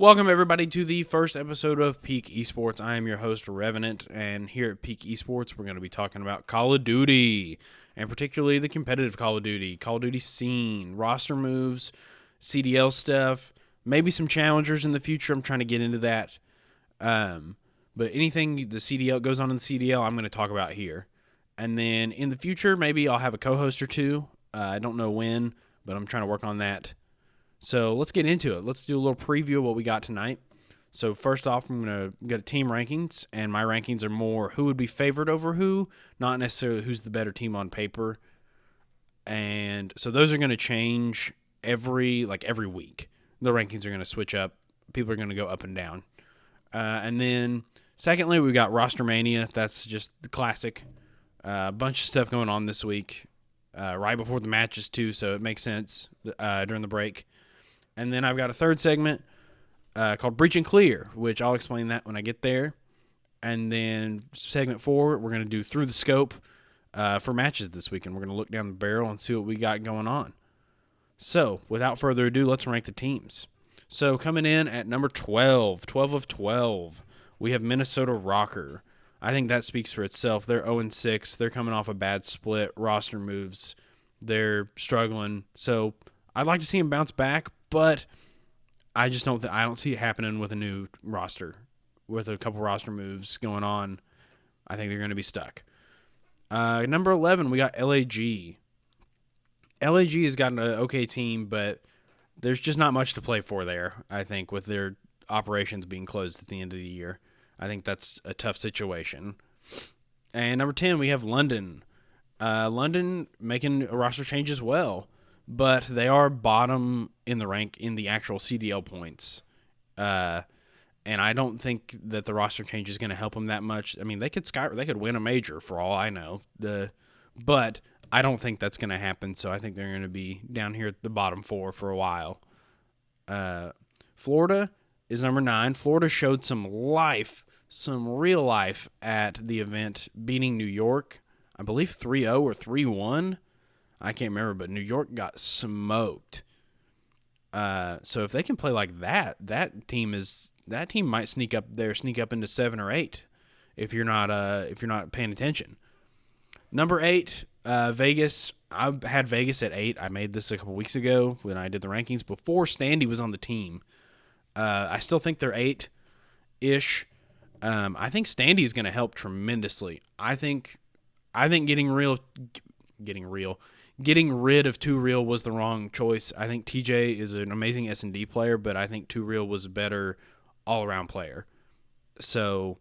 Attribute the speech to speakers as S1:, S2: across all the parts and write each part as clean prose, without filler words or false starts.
S1: Welcome, everybody, to the first episode of Peak Esports. I am your host, Revenant, and here at Peak Esports, we're going to be talking about Call of Duty, and particularly the competitive Call of Duty scene, roster moves, CDL stuff, maybe some challengers in the future. I'm trying to get into that. But anything the CDL goes on in the CDL, I'm going to talk about here. And then in the future, maybe I'll have a co-host or two. I don't know when, but I'm trying to work on that. So let's get into it. Let's do a little preview of what we got tonight. So first off, I'm going to get team rankings, and my rankings are more who would be favored over who, not necessarily who's the better team on paper. And so those are going to change every week. The rankings are going to switch up. People are going to go up and down. And then secondly, we got roster mania. That's just the classic. A bunch of stuff going on this week, right before the matches too, so it makes sense during the break. And then I've got a third segment called Breach and Clear, which I'll explain that when I get there. And then segment 4, we're going to do Through the Scope for matches this week, and we're going to look down the barrel and see what we got going on. So, without further ado, let's rank the teams. So, coming in at number 12 of 12, we have Minnesota Rocker. I think that speaks for itself. They're 0-6. They're coming off a bad split, roster moves. They're struggling. So, I'd like to see them bounce back, but I just don't. I don't see it happening with a new roster, with a couple roster moves going on. I think they're going to be stuck. Number 11, we got LAG. LAG has got an okay team, but there's just not much to play for there. I think with their operations being closed at the end of the year, I think that's a tough situation. And number 10, we have London. London making a roster change as well. But they are bottom in the rank in the actual CDL points. And I don't think that the roster change is going to help them that much. I mean, they could win a major for all I know. But I don't think that's going to happen, so I think they're going to be down here at the bottom 4 for a while. Florida is number 9. Florida showed some real life at the event, beating New York, I believe 3-0 or 3-1. I can't remember, but New York got smoked. So if they can play like that team might sneak up into 7 or 8 if you're not paying attention. Number 8, Vegas. I had Vegas at 8. I made this a couple weeks ago when I did the rankings before Standy was on the team. I still think they're 8-ish. I think Standy is going to help tremendously. I think getting rid of Too Real was the wrong choice. I think TJ is an amazing S&D player, but I think Too Real was a better all-around player. So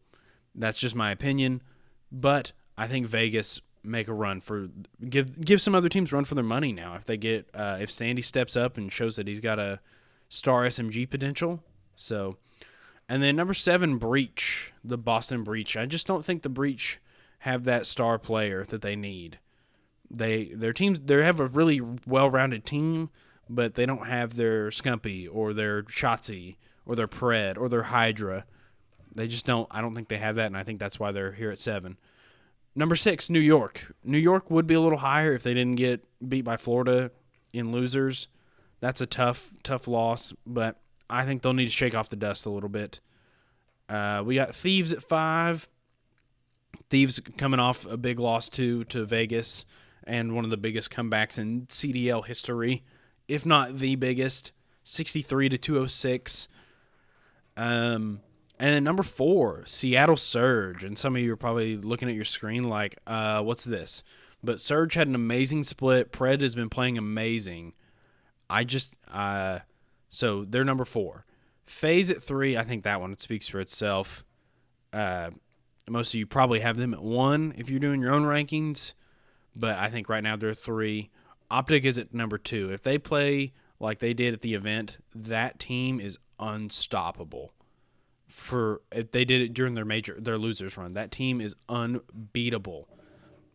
S1: that's just my opinion. But I think Vegas make a run for give some other teams run for their money now. If they get if Sandy steps up and shows that he's got a star SMG potential. So, and then number 7, Breach, the Boston Breach. I just don't think the Breach have that star player that they need. They have a really well-rounded team, but they don't have their Scumpy or their Shotzi or their Pred or their Hydra. They just don't. I don't think they have that, and I think that's why they're here at 7. Number 6, New York. New York would be a little higher if they didn't get beat by Florida in losers. That's a tough loss, but I think they'll need to shake off the dust a little bit. We got Thieves at 5. Thieves coming off a big loss to Vegas, and one of the biggest comebacks in CDL history, if not the biggest, 63-206. And then number 4, Seattle Surge. And some of you are probably looking at your screen like, what's this? But Surge had an amazing split. Pred has been playing amazing. So they're number 4. FaZe at 3, I think that one speaks for itself. Most of you probably have them at 1 if you're doing your own rankings. But I think right now they're 3. Optic is at number 2. If they play like they did at the event, that team is unstoppable. If they did it during their losers run, that team is unbeatable.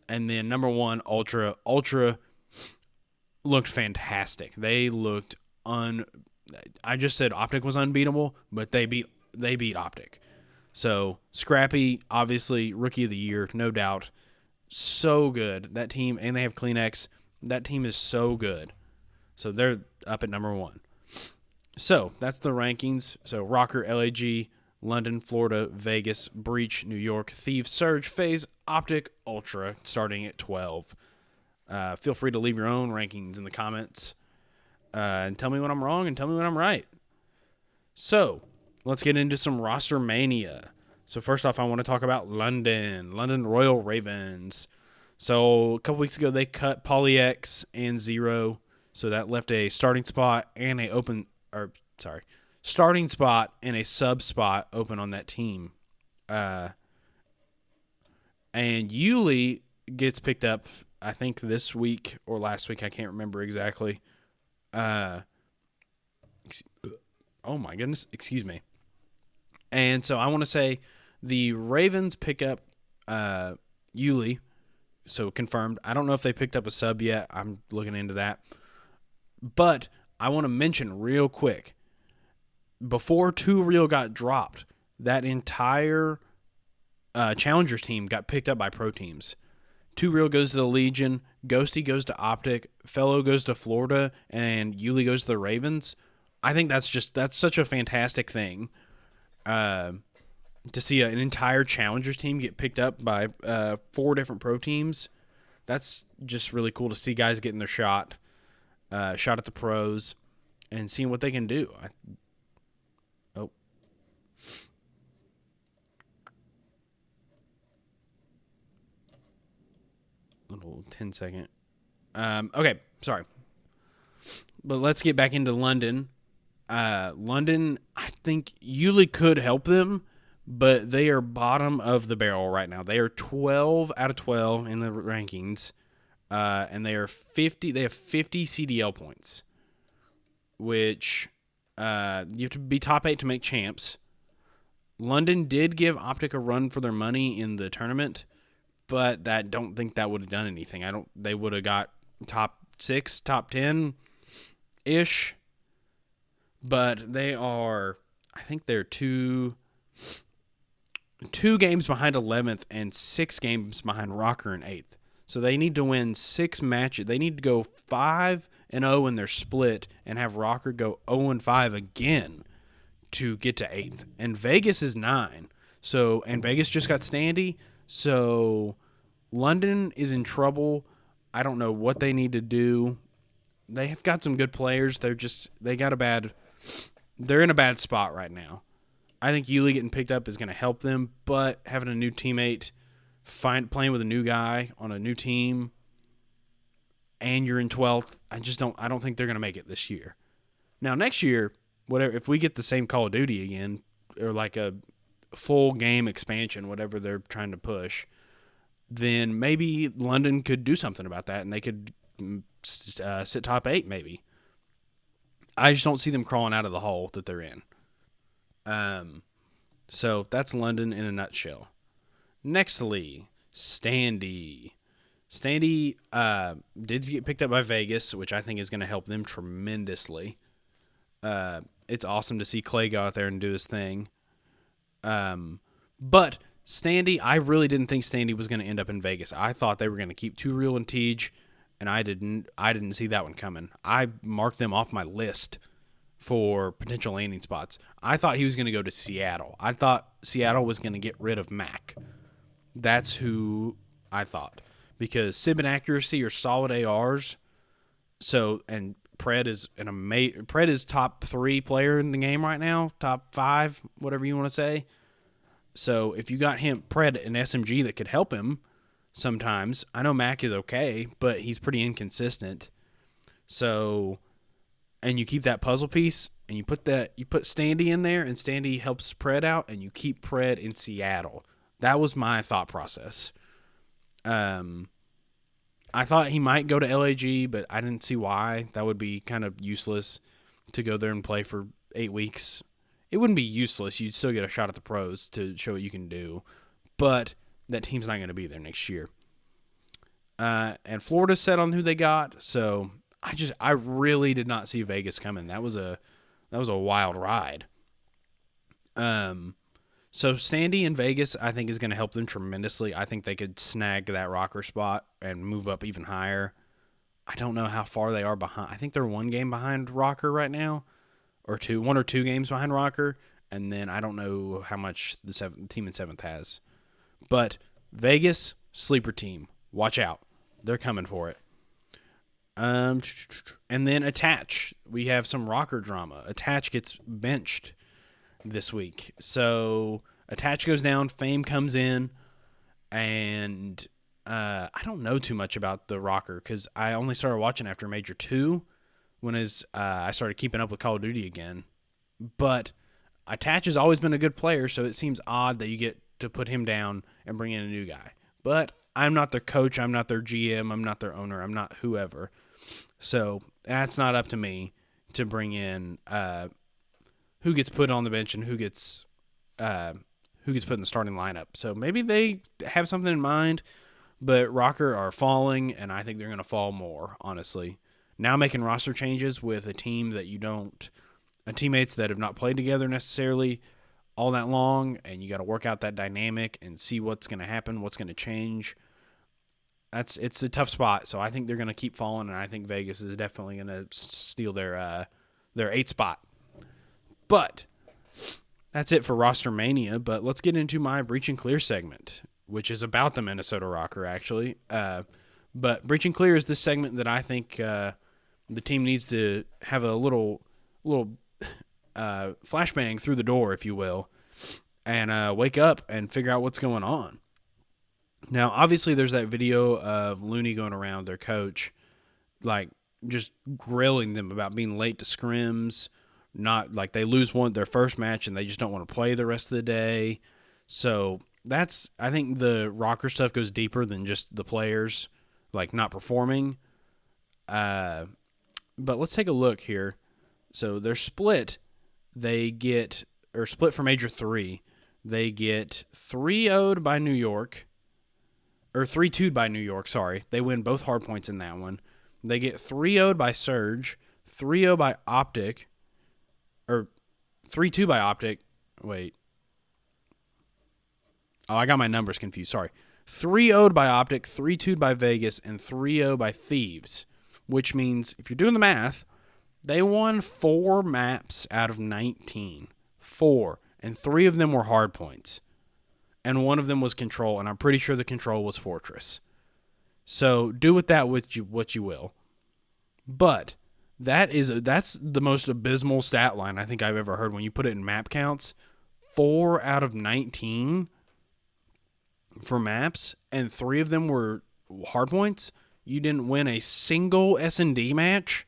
S1: And then number 1, Ultra. Ultra looked fantastic. They looked I just said Optic was unbeatable, but they beat Optic. So Scrappy, obviously Rookie of the Year, no doubt. So good. That team, and they have Kleenex. That team is so good. So they're up at number 1. So that's the rankings. So Rocker, LAG, London, Florida, Vegas, Breach, New York, Thieves, Surge, FaZe, Optic, Ultra, starting at 12. Feel free to leave your own rankings in the comments and tell me when I'm wrong and tell me when I'm right. So let's get into some roster mania. So first off, I want to talk about London Royal Ravens. So a couple weeks ago, they cut PolyX and Zero, so that left a starting spot and starting spot and a sub spot open on that team. And Yuli gets picked up, I think this week or last week, I can't remember exactly. Oh my goodness, excuse me. And so I want to say the Ravens pick up Yuli, so confirmed. I don't know if they picked up a sub yet. I'm looking into that. But I want to mention real quick, before 2 Real got dropped, that entire Challengers team got picked up by pro teams. 2 Real goes to the Legion, Ghosty goes to Optic, Fellow goes to Florida, and Yuli goes to the Ravens. I think that's such a fantastic thing. To see an entire Challengers team get picked up by 4 different pro teams, that's just really cool to see guys getting their shot at the pros and seeing what they can do. Little 10-second. Okay, sorry. But let's get back into London. London, I think Yuli could help them, but they are bottom of the barrel right now. They are 12 out of 12 in the rankings, and they are 50. They have 50 CDL points, which you have to be top 8 to make champs. London did give Optic a run for their money in the tournament, but I don't think that would have done anything. They would have got top 6, top 10 ish. But they are, I think they're two games behind 11th and 6 games behind Rocker in 8th. So they need to win 6 matches. They need to go 5-0 in their split and have Rocker go 0-5 again to get to 8th. And Vegas is 9. And Vegas just got Standy. So London is in trouble. I don't know what they need to do. They have got some good players. They're in a bad spot right now. I think Yuli getting picked up is going to help them, but having a new teammate, playing with a new guy on a new team, and you're in 12th, I don't think they're going to make it this year. Now next year, if we get the same Call of Duty again, or like a full game expansion, whatever they're trying to push, then maybe London could do something about that, and they could sit top 8 maybe. I just don't see them crawling out of the hole that they're in. So that's London in a nutshell. Nextly, Standy. Standy did get picked up by Vegas, which I think is going to help them tremendously. It's awesome to see Clay go out there and do his thing. But Standy, I really didn't think Standy was going to end up in Vegas. I thought they were going to keep 2 Real and Tej, and I didn't see that one coming. I marked them off my list for potential landing spots. I thought he was going to go to Seattle. I thought Seattle was going to get rid of Mac. That's who I thought. Because Sib and Accuracy are solid ARs. And Pred is top 3 player in the game right now. Top 5, whatever you want to say. So if you got Pred, an SMG that could help him sometimes. I know Mac is okay, but he's pretty inconsistent. So, and you keep that puzzle piece, and you put Standy in there, and Standy helps Pred out, and you keep Pred in Seattle. That was my thought process. I thought he might go to LAG, but I didn't see why. That would be kind of useless to go there and play for 8 weeks. It wouldn't be useless. You'd still get a shot at the pros to show what you can do. But that team's not going to be there next year. And Florida's set on who they got, so I really did not see Vegas coming. That was a wild ride. So Standy in Vegas, I think, is going to help them tremendously. I think they could snag that Rocker spot and move up even higher. I don't know how far they are behind. I think they're 1 game behind Rocker right now. or two, 1 or 2 games behind Rocker, and then I don't know how much the team in 7th has. But Vegas, sleeper team. Watch out. They're coming for it. And then Attach. We have some Rocker drama. Attach gets benched this week. So Attach goes down, Fame comes in, and I don't know too much about the Rocker because I only started watching after Major 2 when I started keeping up with Call of Duty again. But Attach has always been a good player, so it seems odd that you get to put him down and bring in a new guy. But I'm not their coach, I'm not their GM, I'm not their owner, I'm not whoever. So that's not up to me to bring in who gets put on the bench and who gets put in the starting lineup. So maybe they have something in mind, but Rocker are falling, and I think they're going to fall more, honestly. Now making roster changes with a team that teammates that have not played together necessarily all that long, and you got to work out that dynamic and see what's going to happen, what's going to change. It's a tough spot, so I think they're going to keep falling, and I think Vegas is definitely going to steal their 8th spot. But that's it for Roster Mania, but let's get into my Breach and Clear segment, which is about the Minnesota Rocker, actually. But Breach and Clear is this segment that I think the team needs to have a little flashbang through the door, if you will, and wake up and figure out what's going on. Now, obviously, there's that video of Looney going around their coach, like just grilling them about being late to scrims, not like they lose their first match and they just don't want to play the rest of the day. So I think the Rocker stuff goes deeper than just the players like not performing. But let's take a look here. So they're split. Split for Major 3. They get 3-0'd by New York. Or 3-2'd by New York, sorry. They win both hard points in that one. They get 3-0'd by Surge, 3-0 by Optic, or 3-2 by Optic. Wait. Oh, I got my numbers confused, sorry. 3-0'd by Optic, 3-2'd by Vegas, and 3-0 by Thieves. Which means, if you're doing the math, they won 4 maps out of 19. 4. And 3 of them were hard points. And 1 of them was Control, and I'm pretty sure the Control was Fortress. So do with that what you will. But that's the most abysmal stat line I think I've ever heard when you put it in map counts. 4 out of 19 for maps, and 3 of them were hard points. You didn't win a single S&D match,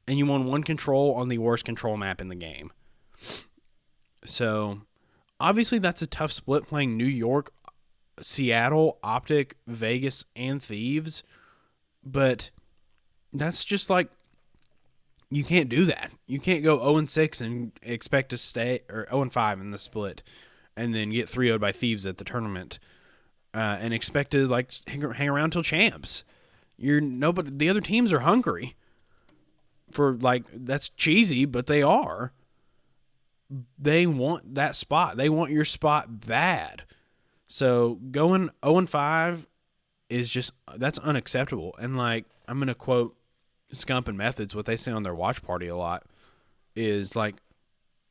S1: and you won 1 Control on the worst Control map in the game. So obviously, that's a tough split playing New York, Seattle, Optic, Vegas, and Thieves. But that's just like, you can't do that. You can't go 0-6 and expect to stay, or 0-5 in the split, and then get 3-0'd by Thieves at the tournament, and expect to like hang around till champs. The other teams are hungry for that's cheesy, but they are. They want that spot. They want your spot bad. So going 0-5 is that's unacceptable. And I'm going to quote Scump and Methods, what they say on their watch party a lot is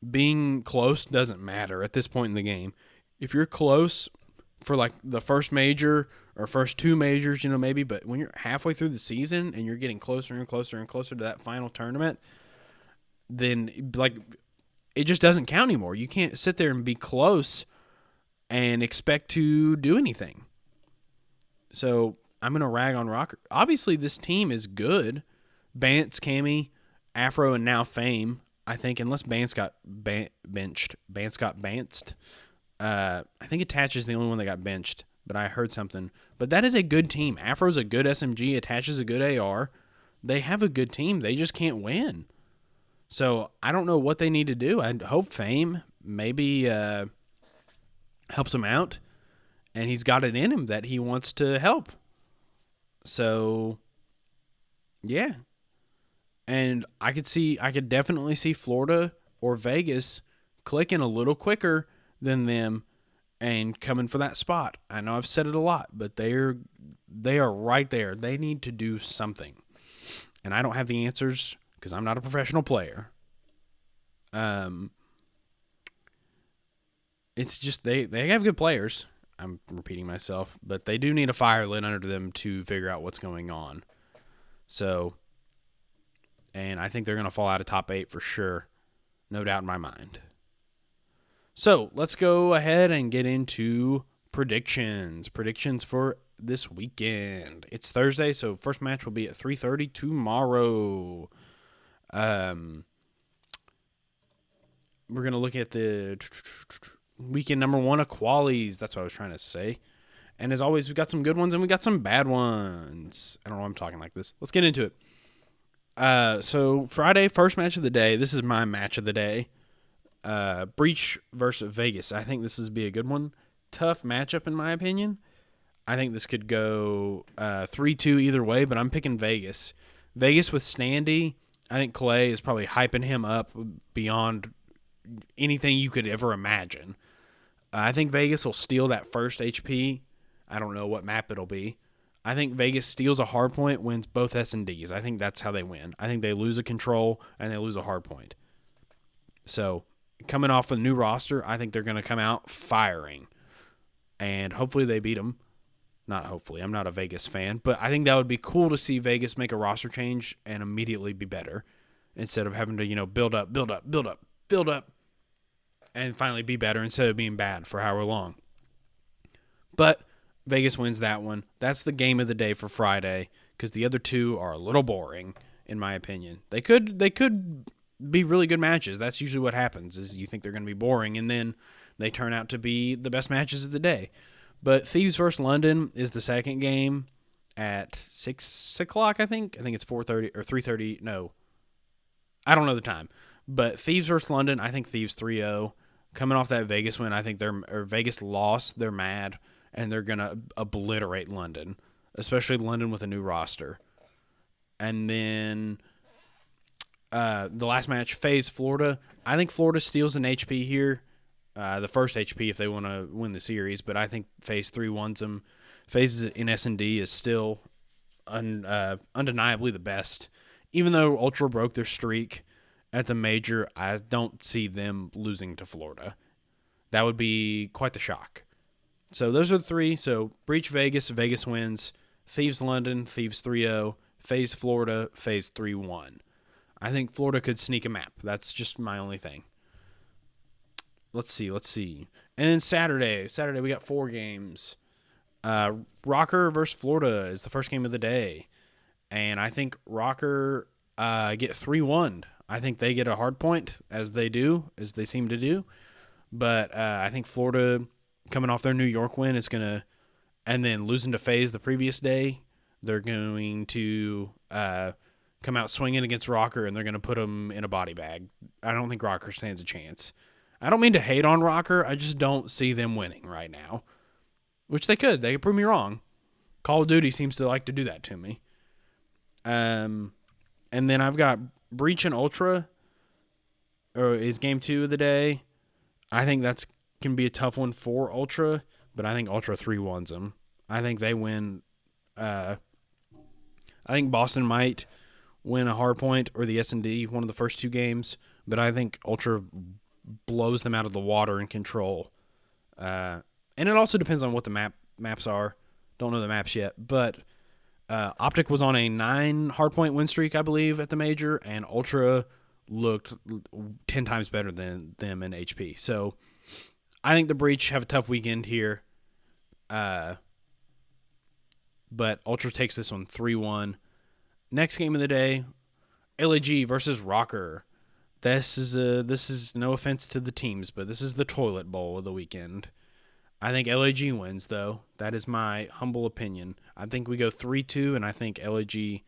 S1: being close doesn't matter at this point in the game. If you're close for the first major or first 2 majors, maybe, but when you're halfway through the season and you're getting closer and closer and closer to that final tournament, then it just doesn't count anymore. You can't sit there and be close and expect to do anything. So I'm going to rag on Rocker. Obviously, this team is good. Bance, Cammy, Afro, and now Fame. I think unless Bance got benched. Bance got banced. I think Attach is the only one that got benched, but I heard something. But that is a good team. Afro's a good SMG. Attach is a good AR. They have a good team. They just can't win. So I don't know what they need to do. I hope Fame maybe helps him out, and he's got it in him that he wants to help. So, yeah. And I could definitely see Florida or Vegas clicking a little quicker than them and coming for that spot. I know I've said it a lot, but they are right there. They need to do something. And I don't have the answers because I'm not a professional player. Um, it's just they have good players. I'm repeating myself, but they do need a fire lit under them to figure out what's going on. So, and I think they're going to fall out of top 8 for sure. No doubt in my mind. So, let's go ahead and get into predictions. Predictions for this weekend. It's Thursday, so first match will be at 3:30 tomorrow. We're going to look at the weekend number 1 of qualies. That's what I was trying to say. And as always, we've got some good ones and we got some bad ones. I don't know why I'm talking like this. Let's get into it. So Friday, first match of the day. This is my match of the day. Breach versus Vegas. I think this is be a good one. Tough matchup in my opinion. I think this could go 3-2 either way, but I'm picking Vegas. Vegas with Standy. I think Clay is probably hyping him up beyond anything you could ever imagine. I think Vegas will steal that first HP. I don't know what map it'll be. I think Vegas steals a hard point, wins both S&Ds. I think that's how they win. I think they lose a control and they lose a hard point. So, coming off a new roster, I think they're going to come out firing. And hopefully they beat them. Not hopefully. I'm not a Vegas fan. But I think that would be cool to see Vegas make a roster change and immediately be better. Instead of having to, build up, and finally be better instead of being bad for however long. But Vegas wins that one. That's the game of the day for Friday because the other two are a little boring, in my opinion. They could be really good matches. That's usually what happens is you think they're going to be boring, and then they turn out to be the best matches of the day. But Thieves vs. London is the second game at 6 o'clock, I think. I think it's 4:30 or 3:30. No, I don't know the time. But Thieves vs. London, I think Thieves 3-0. Coming off that Vegas win, I think Vegas lost. They're mad, and they're going to obliterate London, especially London with a new roster. And then the last match, FaZe Florida. I think Florida steals an HP here. The first HP if they want to win the series, but I think FaZe 3 wins them. FaZe in S&D is still undeniably the best. Even though Ultra broke their streak at the major, I don't see them losing to Florida. That would be quite the shock. So those are the three. So Breach Vegas, Vegas wins. Thieves London, Thieves 3-0. FaZe Florida, FaZe 3-1. I think Florida could sneak a map. That's just my only thing. Let's see. And then Saturday we got 4 games. Rocker versus Florida is the first game of the day. And I think Rocker get 3-1. I think they get a hard point, as they seem to do. But I think Florida, coming off their New York win, is going to, and then losing to FaZe the previous day, they're going to come out swinging against Rocker, and they're going to put them in a body bag. I don't think Rocker stands a chance. I don't mean to hate on Rocker. I just don't see them winning right now, which they could. They could prove me wrong. Call of Duty seems to like to do that to me. And then I've got Breach and Ultra, or is game 2 of the day. I think that's can be a tough one for Ultra, but I think Ultra 3-1s them. I think they win. I think Boston might win a hard point or the S&D one of the first 2 games, but I think Ultra blows them out of the water in control. And it also depends on what the maps are. Don't know the maps yet, but Optic was on a 9 hardpoint win streak, I believe, at the major, and Ultra looked 10 times better than them in HP. So I think the Breach have a tough weekend here. But Ultra takes this one 3-1. Next game of the day, LAG versus Rocker. This is no offense to the teams, but this is the toilet bowl of the weekend. I think LAG wins, though. That is my humble opinion. I think we go 3-2, and I think LAG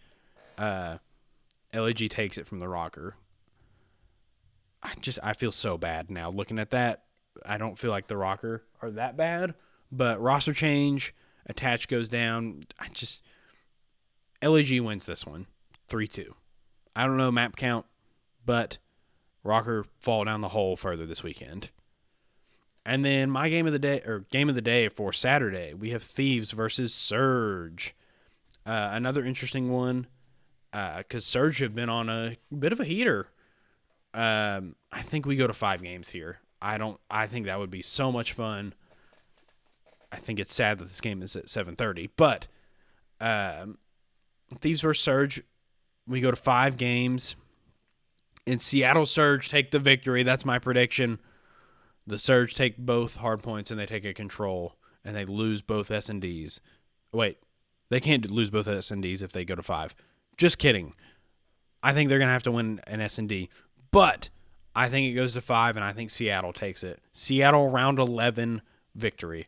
S1: takes it from the Rocker. I feel so bad now looking at that. I don't feel like the Rocker are that bad, but roster change, attach goes down. LAG wins this one, 3-2. I don't know map count, but Rocker fall down the hole further this weekend. And then my game of the day for Saturday, we have Thieves versus Surge. Another interesting one, because Surge have been on a bit of a heater. I think we go to 5 games here. I think that would be so much fun. I think it's sad that this game is at 7:30, but Thieves vs. Surge, we go to 5 games. And Seattle Surge take the victory. That's my prediction. The Surge take both hard points and they take a control, and they lose both S&Ds. Wait, they can't lose both S&Ds if they go to 5. Just kidding. I think they're going to have to win an S&D. But I think it goes to 5, and I think Seattle takes it. Seattle round 11 victory.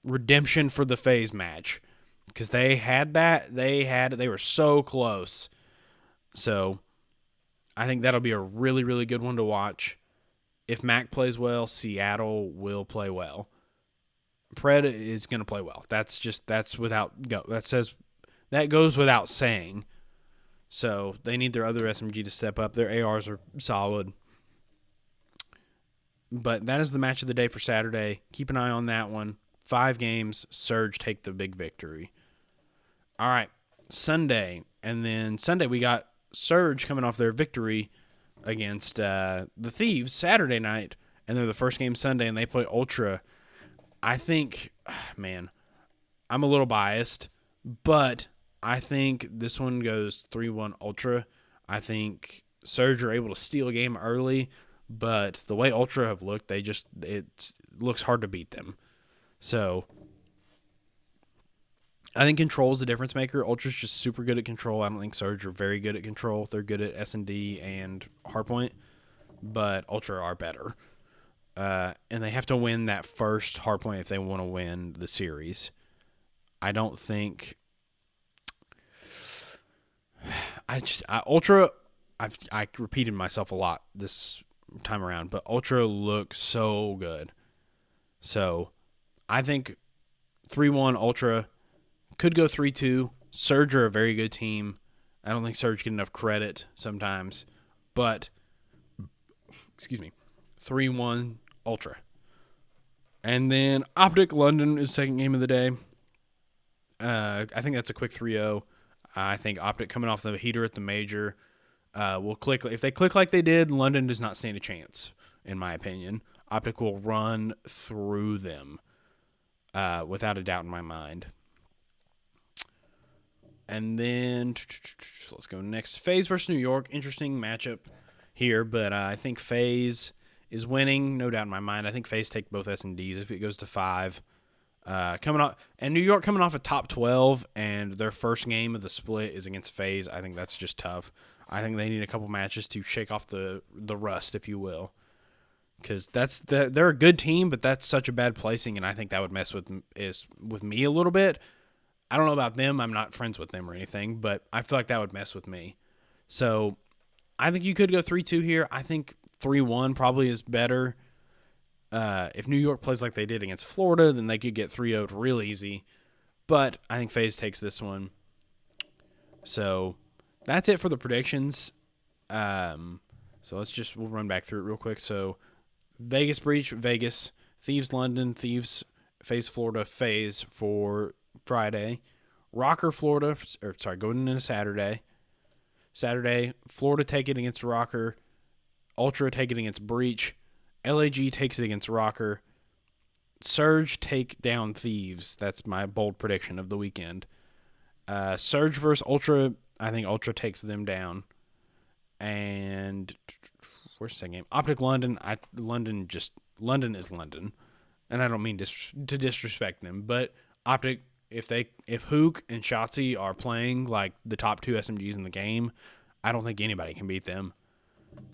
S1: Redemption for the FaZe match. Because they had that. They were so close. So I think that'll be a really, really good one to watch. If Mac plays well, Seattle will play well. Pred is going to play well. That goes without saying. So they need their other SMG to step up. Their ARs are solid. But that is the match of the day for Saturday. Keep an eye on that one. 5 games. Surge take the big victory. All right. Sunday. And then Sunday we got Surge coming off their victory against the Thieves Saturday night. And they're the first game Sunday, and they play Ultra. I think, man, I'm a little biased, but I think this one goes 3-1 Ultra. I think Surge are able to steal a game early, but the way Ultra have looked, it looks hard to beat them. So I think Control is the difference maker. Ultra's just super good at Control. I don't think Surge are very good at Control. They're good at S&D and Hardpoint, but Ultra are better. And they have to win that first Hardpoint if they want to win the series. I don't think... Ultra, I repeated myself a lot this time around, but Ultra look so good. So I think 3-1 Ultra, could go 3-2. Surge are a very good team. I don't think Surge get enough credit sometimes, but 3-1 Ultra. And then Optic London is second game of the day. I think that's a quick 3-0. I think Optic coming off the heater at the major will click. If they click like they did, London does not stand a chance, in my opinion. Optic will run through them without a doubt in my mind. And then let's go next. FaZe versus New York. Interesting matchup here, but I think FaZe is winning, no doubt in my mind. I think FaZe take both S&Ds if it goes to 5. Coming off, and New York coming off a top 12, and their first game of the split is against FaZe. I think that's just tough. I think they need a couple matches to shake off the rust, if you will, because they're a good team, but that's such a bad placing, and I think that would mess with me a little bit. I don't know about them. I'm not friends with them or anything, but I feel like that would mess with me. So I think you could go 3-2 here. I think 3-1 probably is better. If New York plays like they did against Florida, then they could get 3-0'd real easy. But I think FaZe takes this one. So that's it for the predictions. So we'll run back through it real quick. So Vegas Breach, Vegas, Thieves London, Thieves, FaZe Florida, FaZe for Friday. Rocker Florida, going into Saturday. Saturday, Florida take it against Rocker. Ultra take it against Breach. LAG takes it against Rocker. Surge take down Thieves. That's my bold prediction of the weekend. Surge versus Ultra. I think Ultra takes them down. And where's the second game? Optic London. London is London, and I don't mean to disrespect them, but Optic, if Hook and Shotzi are playing like the top 2 SMGs in the game, I don't think anybody can beat them.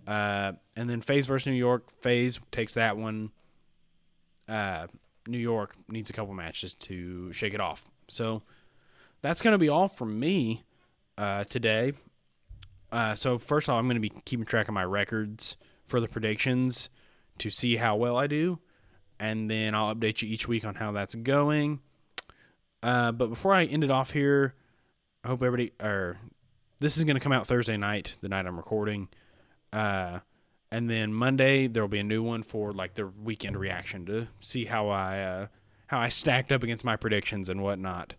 S1: And then FaZe versus New York. FaZe takes that one. New York needs a couple matches to shake it off. So that's going to be all from me today. So first of all, I'm going to be keeping track of my records for the predictions to see how well I do. And then I'll update you each week on how that's going. But before I end it off here, I hope this is going to come out Thursday night, the night I'm recording. And then Monday there'll be a new one for like the weekend reaction to see how I stacked up against my predictions and whatnot.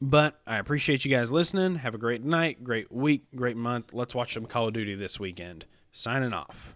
S1: But I appreciate you guys listening. Have a great night, great week, great month. Let's watch some Call of Duty this weekend. Signing off.